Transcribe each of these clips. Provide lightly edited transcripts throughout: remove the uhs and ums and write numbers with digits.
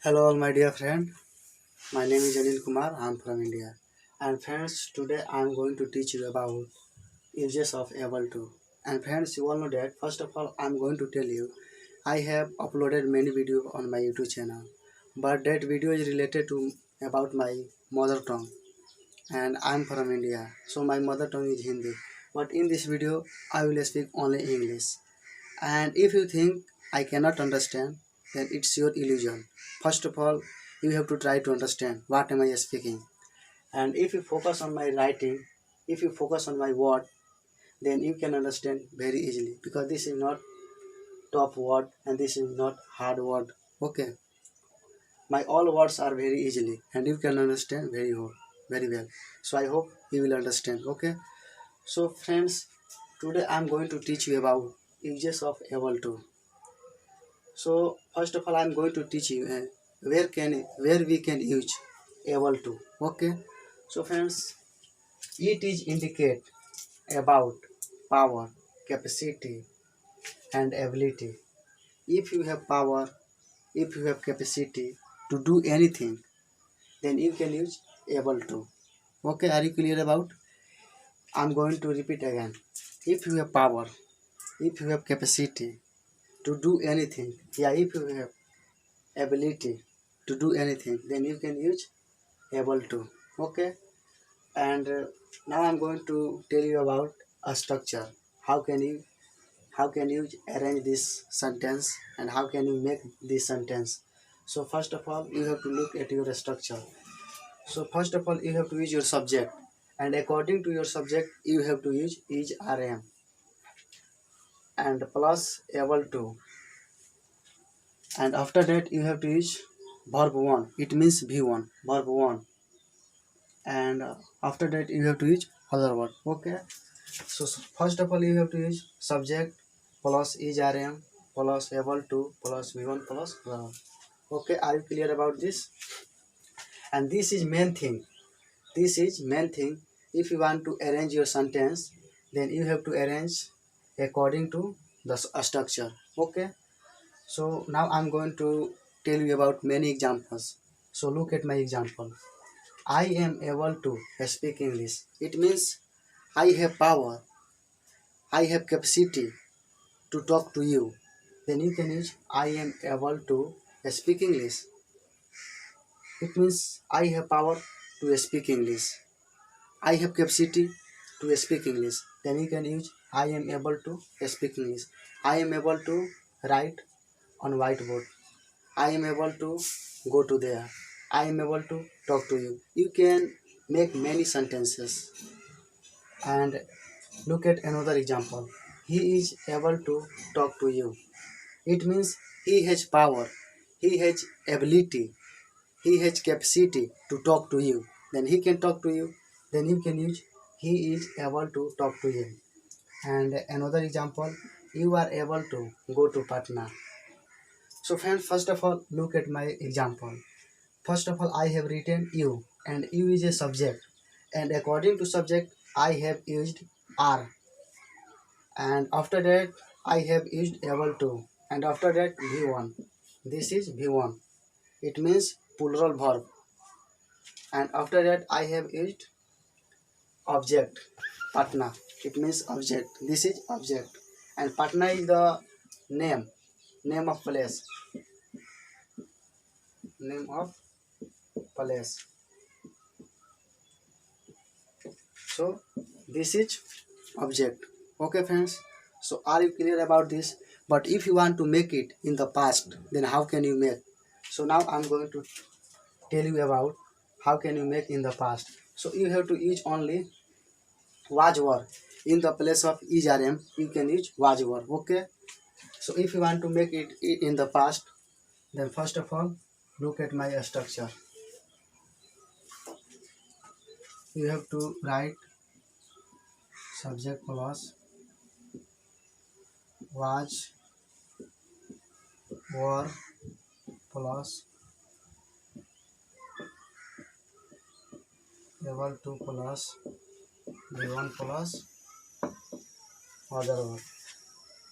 Hello, all my dear friend. My name is Anil Kumar. I'm from India. And friends, today I'm going to teach you about uses of able to. And friends, you all know that. First of all, I'm going to tell you I have uploaded many videos on my YouTube channel, but that video is related to about my mother tongue, and I'm from India, so my mother tongue is Hindi. But in this video, I will speak only English. And if you think I cannot understand, then it's your illusion. First of all, you have to try to understand what am I speaking. And if you focus on my writing, if you focus on my word, then you can understand very easily because this is not tough word and this is not hard word. Okay, my all words are very easily and you can understand very well. So I hope you will understand. Okay. So friends, today I'm going to teach you about uses of able to. So first of all, I'm going to teach you where we can use able to. Okay. So friends, it is indicate about power, capacity, and ability. If you have power, if you have capacity to do anything, then you can use able to. Okay, are you clear about? I'm going to repeat again. If you have power, if you have capacity to do anything, yeah, if you have ability to do anything, then you can use able to. Okay, and now I'm going to tell you about a structure. How can you arrange this sentence and how can you make this sentence? So first of all, you have to look at your structure. So first of all, you have to use your subject, and according to your subject, you have to use is rm and plus able to, and after that you have to use verb one. It means v1 verb one, and after that you have to use other word. Okay. So first of all, you have to use subject plus is rm plus able to plus v1 plus verb. Okay, are you clear about this? And this is main thing. This is main thing. If you want to arrange your sentence, then you have to arrange according to the structure. Okay. So now I'm going to tell you about many examples. So look at my example. I am able to speak English. It means I have power, I have capacity to talk to you. Then you can use I am able to speak English. It means I have power to speak English. I have capacity to speak English. Then you can use I am able to speak English. I am able to write on whiteboard. I am able to go to there. I am able to talk to you. You can make many sentences. And look at another example. He is able to talk to you. It means he has power, he has ability, he has capacity to talk to you. Then he can talk to you. Then you can use he is able to talk to you. And another example, you are able to go to Patna. So friends, first of all, look at my example. First of all, I have written you, and you is a subject. And according to subject, I have used are. And after that, I have used able to. And after that, V1. This is V1. It means plural verb. And after that, I have used object. Patna. It means object. This is object. And Patna is the name. Name of place. Name of place. So this is object. Okay friends. So are you clear about this? But if you want to make it in the past, then how can you make? So now I'm going to tell you about how can you make in the past. So you have to use only was were. In the place of is rm, you can use was were. Okay. So if you want to make it in the past, then first of all, look at my structure. You have to write subject plus was, were plus able to plus v1 plus other word.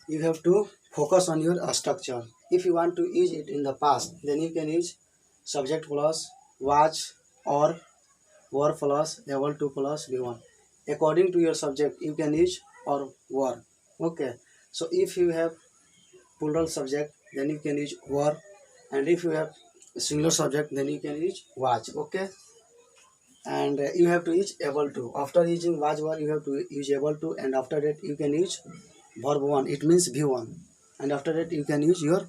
You have to focus on your structure. If you want to use it in the past, then you can use subject plus watch or were plus able to plus be1. According to your subject you can use or were. Okay, so if you have plural subject then you can use were, and if you have singular subject then you can use was. Okay, and you have to use able to. After using was were you have to use able to, and after that you can use verb one, it means v1, and after that you can use your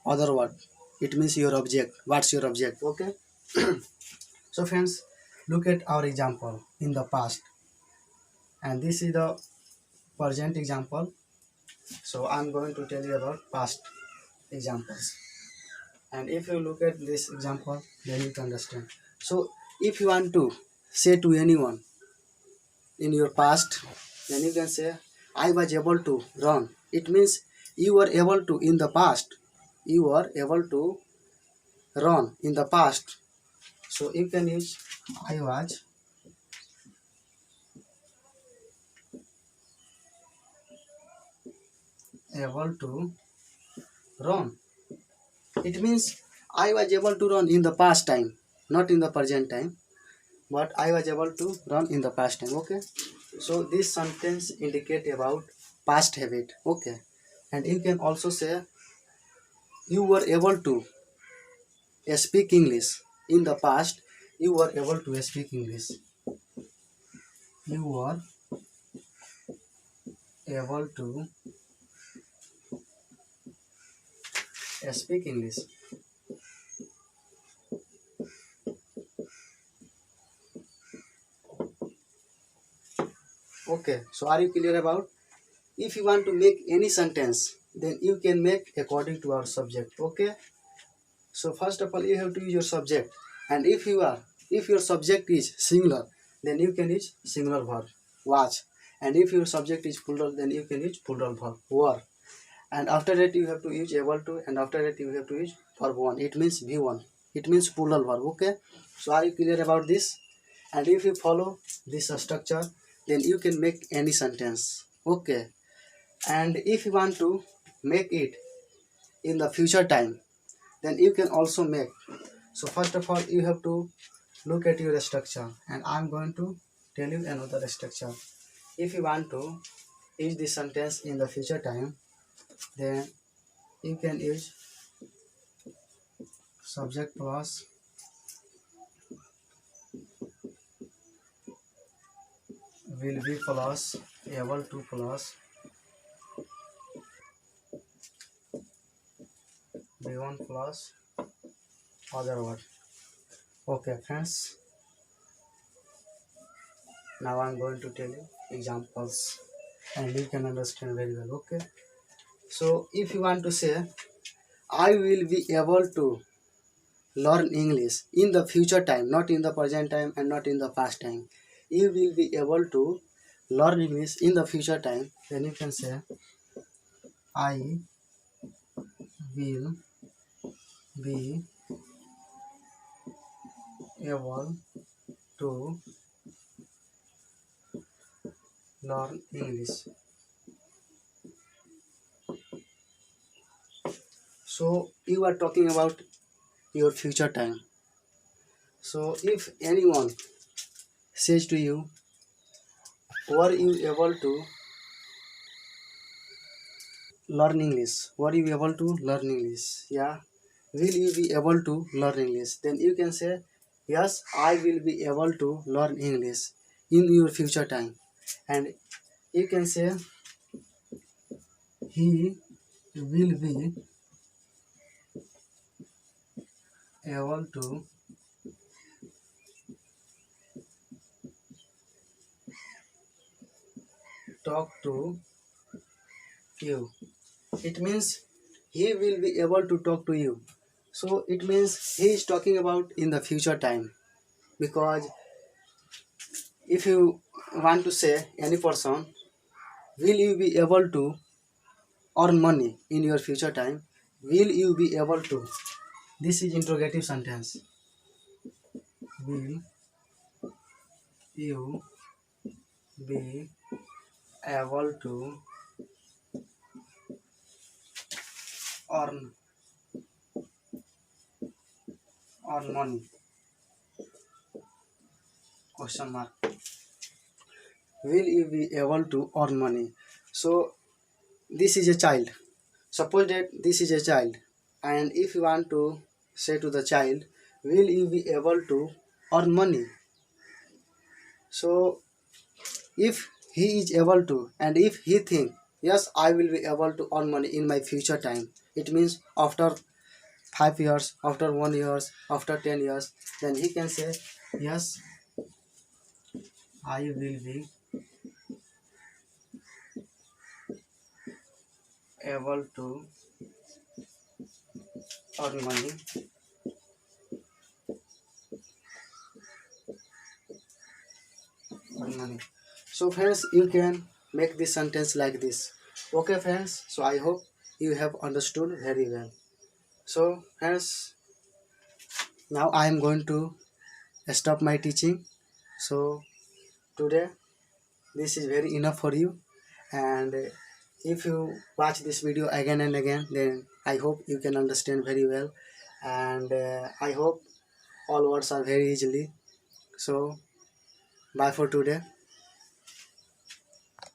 other word, it means your object, what's your object. Okay. So friends, look at our example in the past, and this is the present example. So I'm going to tell you about past examples, and if you look at this example then you can understand. So if you want to say to anyone in your past, then you can say I was able to run, it means you were able to in the past, you were able to run in the past. So you can use I was able to run, it means I was able to run in the past time, not in the present time, but I was able to run in the past time. Okay, so this sentence indicate about past habit. Okay, and you can also say you were able to speak English in the past, you were able to speak English, you were able to speak English. Okay, so are you clear about? If you want to make any sentence then you can make according to our subject. Okay, so first of all you have to use your subject, and if your subject is singular then you can use singular verb watch, and if your subject is plural then you can use plural verb were, and after that you have to use able to, and after that you have to use verb one, it means v1, it means plural verb. Okay, so are you clear about this? And if you follow this structure then you can make any sentence. Okay, and if you want to make it in the future time then you can also make. So first of all you have to look at your structure, and I'm going to tell you another structure. If you want to use this sentence in the future time then you can use subject plus will be plus able to plus b1 plus other word. Okay friends, now I'm going to tell you examples and you can understand very well. Okay, so if you want to say I will be able to learn English in the future time, not in the present time and not in the past time, you will be able to learn English in the future time, then you can say I will be able to learn English. So you are talking about your future time. So if anyone says to you, were you able to learn English? Were you able to learn English? Yeah. Will you be able to learn English? Then you can say, yes, I will be able to learn English in your future time. And you can say, he will be able to talk to you. It means he will be able to talk to you. So it means he is talking about in the future time, because if you want to say any person, will you be able to earn money in your future time? Will you be able to? This is interrogative sentence. Will you be able to earn earn money? Question mark. Will you be able to earn money? So this is a child. Suppose that this is a child, and if you want to say to the child, will you be able to earn money? So if he is able to, and if he think, yes, I will be able to earn money in my future time, it means after 5 years, after 1 years, after 10 years, then he can say, yes, I will be able to earn money. Earn money. So friends, you can make this sentence like this. Okay friends, so I hope you have understood very well. So friends, now I am going to stop my teaching. So today this is very enough for you, and if you watch this video again and again, then I hope you can understand very well, and I hope all words are very easily. So bye for today.